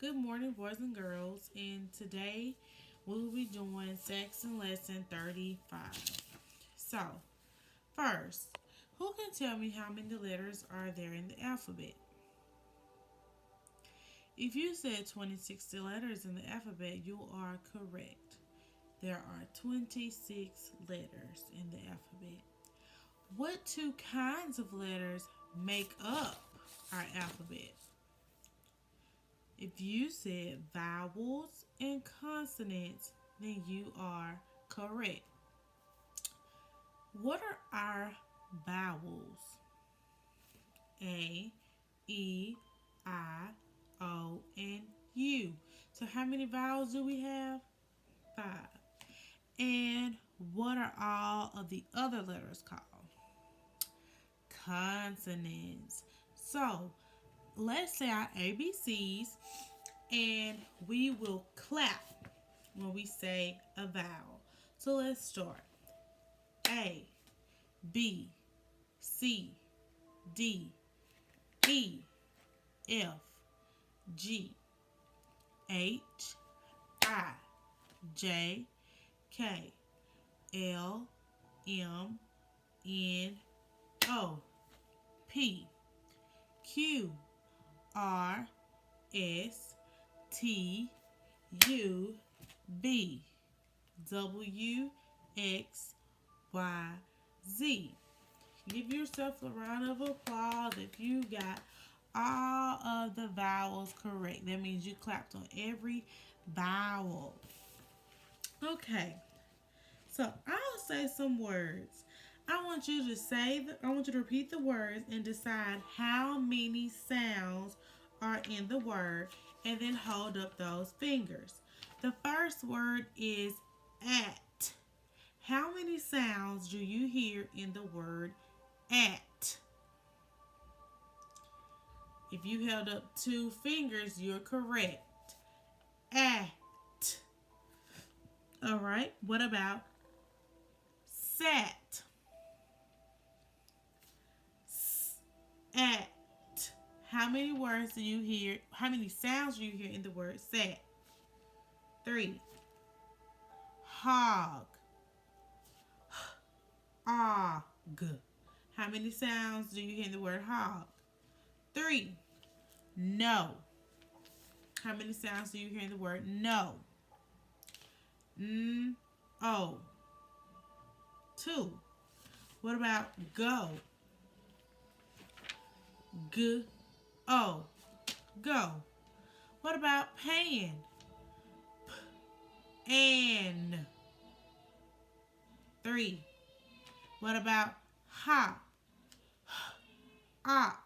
Good morning, boys and girls, and today we will be doing Saxon lesson 35. So, first, who can tell me how many letters are there in the alphabet? If you said 26 letters in the alphabet, you are correct. There are 26 letters in the alphabet. What two kinds of letters make up our alphabet? If you said vowels and consonants, then you are correct. What are our vowels? A, E, I, O, and U. So how many vowels do we have? Five. And what are all of the other letters called? Consonants. So let's say our ABCs and we will clap when we say a vowel. So let's start. A, B, C, D, E, F, G, H, I, J, K, L, M, N, O, P, Q, R, S, T, U, V, W, X, Y, Z. Give yourself a round of applause if you got all of the vowels correct. That means you clapped on every vowel. Okay, so I'll say some words. I want you to repeat the words and decide how many sounds are in the word and then hold up those fingers. The first word is at. How many sounds do you hear in the word at? If you held up two fingers, you're correct. At. All right, what about sat? At. How many words do you hear? How many sounds do you hear in the word sat? Three. Hog. Og. How many sounds do you hear in the word hog? Three. No. How many sounds do you hear in the word no? O. Two. What about go? G. O. Go. What about pan? An. Three. What about hop? Up.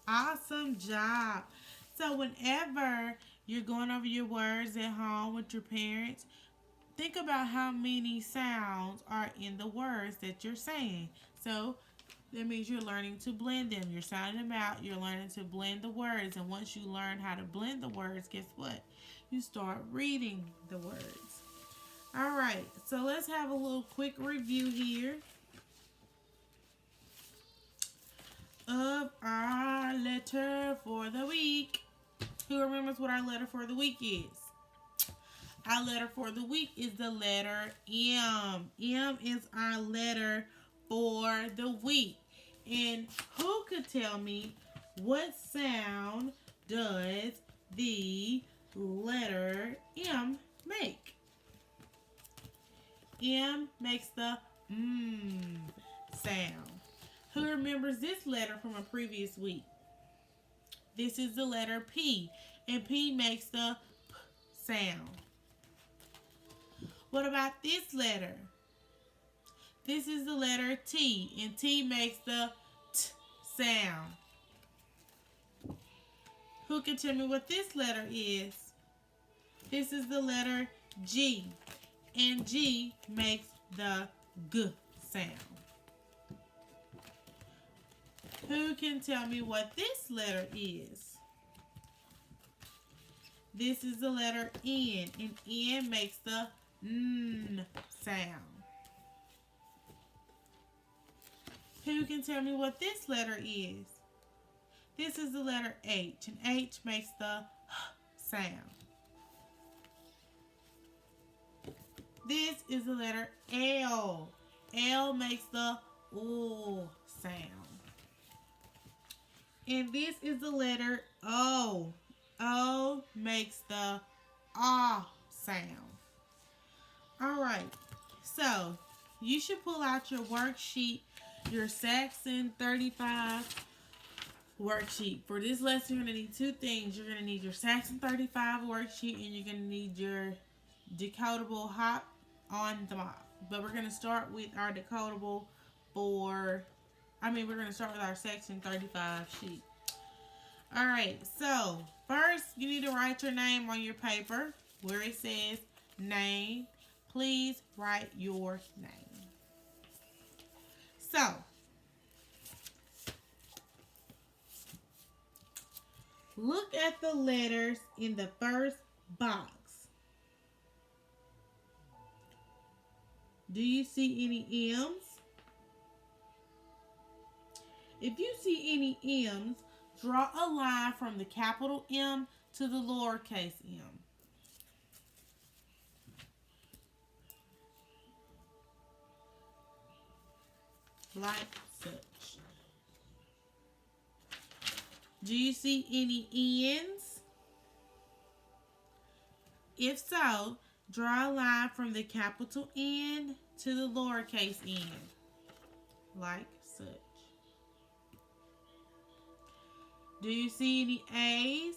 Awesome job. So whenever you're going over your words at home with your parents, think about how many sounds are in the words that you're saying. So that means you're learning to blend them. You're sounding them out. You're learning to blend the words. And once you learn how to blend the words, guess what? You start reading the words. All right. So let's have a little quick review here of our letter for the week. Who remembers what our letter for the week is? Our letter for the week is the letter M. M is our letter for the week. And who could tell me what sound does the letter M make? M makes the sound. Who remembers this letter from a previous week? This is the letter P, and P makes the P sound. What about this letter? This is the letter T, and T makes the T sound. Who can tell me what this letter is? This is the letter G, and G makes the G sound. Who can tell me what this letter is? This is the letter N, and N makes the N sound. Who can tell me what this letter is? This is the letter H, and H makes the H sound. This is the letter L. L makes the ooh sound. And this is the letter O. O makes the ah sound. Alright, so you should pull out your worksheet, your Saxon 35 worksheet. For this lesson, you're going to need two things. You're going to need your Saxon 35 worksheet, and you're going to need your decodable hop on the mop. But we're going to start with our decodable we're going to start with our Saxon 35 sheet. Alright, so first you need to write your name on your paper where it says name. Please write your name. So, look at the letters in the first box. Do you see any M's? If you see any M's, draw a line from the capital M to the lowercase m. Like such. Do you see any N's? If so, draw a line from the capital N to the lowercase n. Like such. Do you see any A's?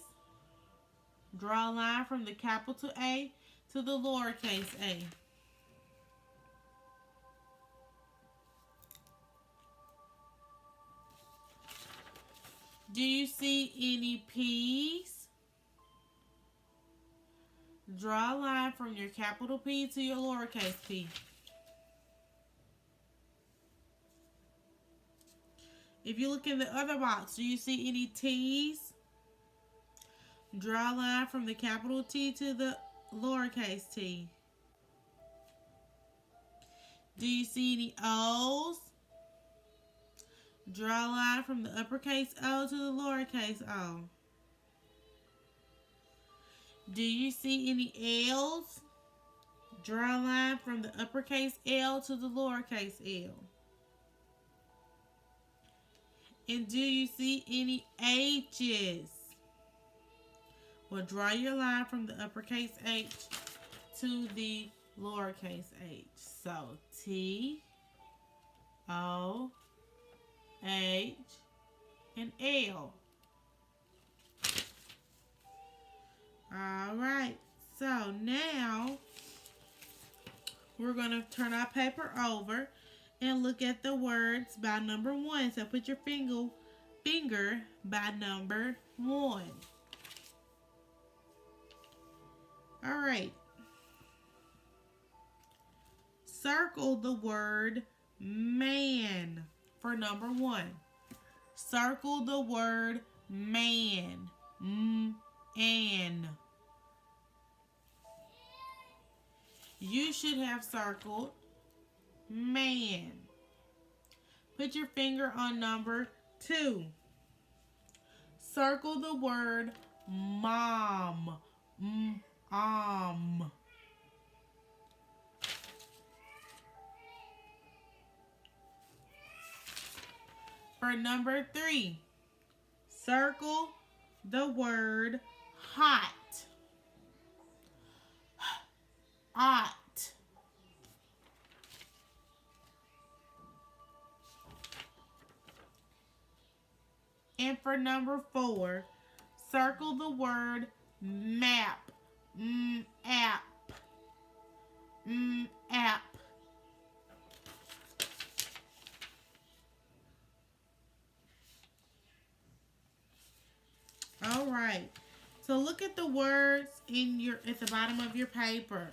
Draw a line from the capital A to the lowercase a. Do you see any P's? Draw a line from your capital P to your lowercase p. If you look in the other box, do you see any T's? Draw a line from the capital T to the lowercase t. Do you see any O's? Draw a line from the uppercase O to the lowercase o. Do you see any L's? Draw a line from the uppercase L to the lowercase l. And do you see any H's? Well, draw your line from the uppercase H to the lowercase h. So, T, O, H, and L. Alright, so now we're going to turn our paper over and look at the words by number 1. So put your finger by number 1. Alright. Circle the word man for number 1. Circle the word man. An. You should have circled man. Put your finger on number 2. Circle the word mom. For number 3, circle the word hot. Hot. And for number 4, circle the word map. App. App. All right. So look at the words at the bottom of your paper.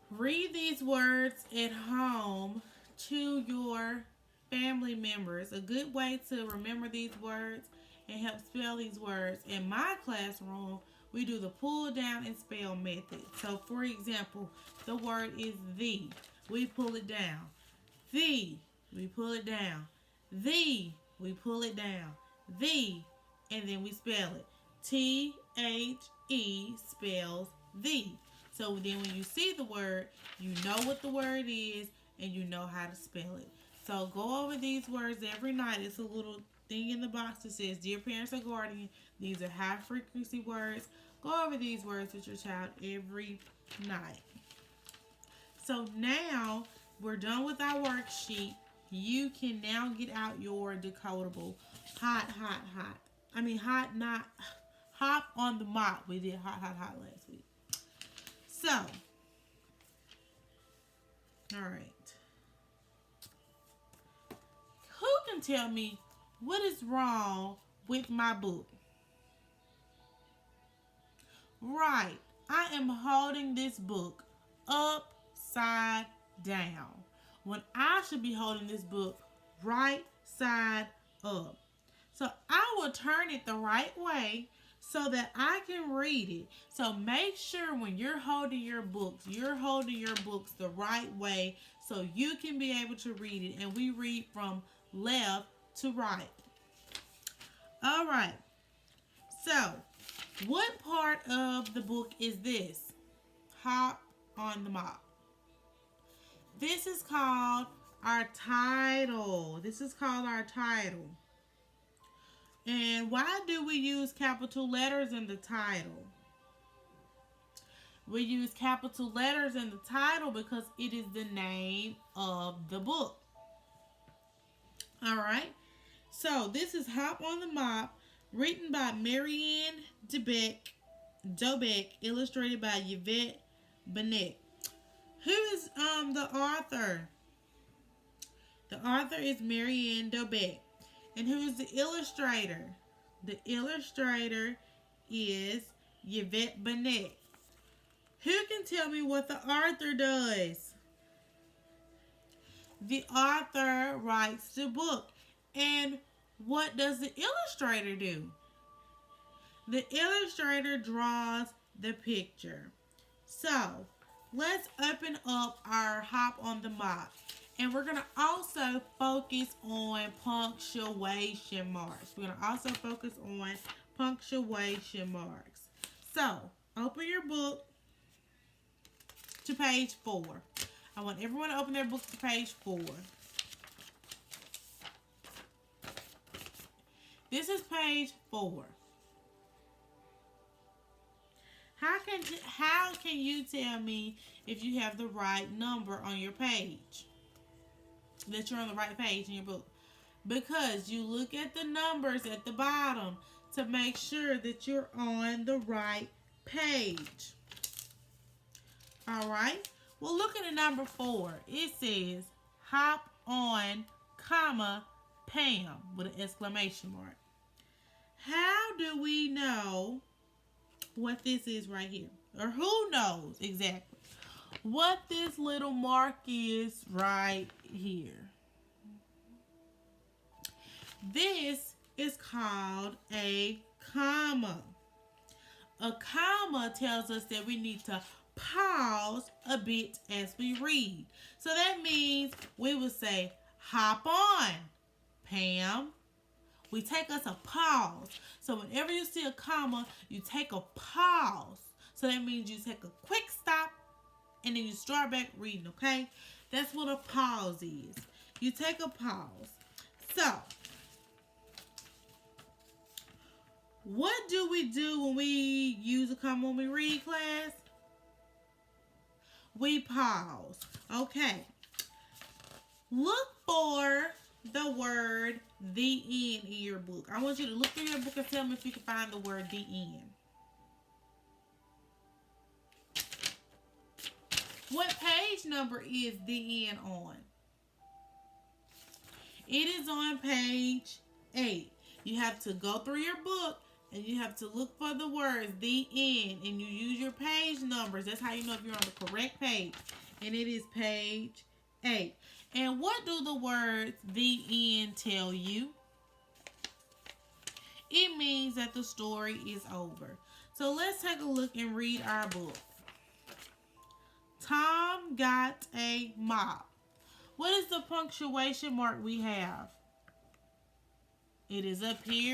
Read these words at home to your family members. A good way to remember these words and help spell these words. In my classroom, we do the pull down and spell method. So for example, the word is the. We pull it down. The. We pull it down. The. We pull it down. The. and then we spell it. THE spells the. So then when you see the word, you know what the word is and you know how to spell it. So go over these words every night. It's a little thing in the box that says, Dear parents or guardian, these are high frequency words. Go over these words with your child every night. So now we're done with our worksheet. You can now get out your decodable hot, hot, hot. I mean hot, not hop on the mop. We did hot, hot, hot last week. So, all right. Who can tell me what is wrong with my book? Right. I am holding this book upside down when I should be holding this book right side up. So I will turn it the right way so that I can read it. So make sure when you're holding your books the right way so you can be able to read it. And we read from left to right. All right. So, what part of the book is this? Hop on the mop. This is called our title. And why do we use capital letters in the title? We use capital letters in the title because it is the name of the book. All right. So this is Hop on the Mop, written by Marianne Dobeck, illustrated by Yvette Bennett. Who is the author? The author is Marianne Dobeck. And who is the illustrator? The illustrator is Yvette Bennett. Who can tell me what the author does? The author writes the book. And what does the illustrator do? The illustrator draws the picture. So, let's open up our Hop on the Mop. And we're going to also focus on punctuation marks. So, open your book to page 4. I want everyone to open their book to page 4. This is page 4. How can you tell me if you have the right number on your page? That you're on the right page in your book? Because you look at the numbers at the bottom to make sure that you're on the right page. All right. Well, look at the number 4. It says hop on, comma, Pam with an exclamation mark. How do we know what this is right here? Or who knows exactly what this little mark is right here? This is called a comma. A comma tells us that we need to pause a bit as we read. So that means we would say, hop on, Pam. We take us a pause. So whenever you see a comma, you take a pause. So that means you take a quick stop and then you start back reading, okay? That's what a pause is. You take a pause. So, what do we do when we use a comma when we read, class? We pause. Okay. Look for the word the end in your book. I want you to look through your book and tell me if you can find the word the end. What page number is the end on? It is on page 8. You have to go through your book and you have to look for the words the end, and you use your page numbers. That's how you know if you're on the correct page. And it is page 8. And what do the words the end tell you? It means that the story is over. So let's take a look and read our book. Tom got a mop. What is the punctuation mark we have? It is up here.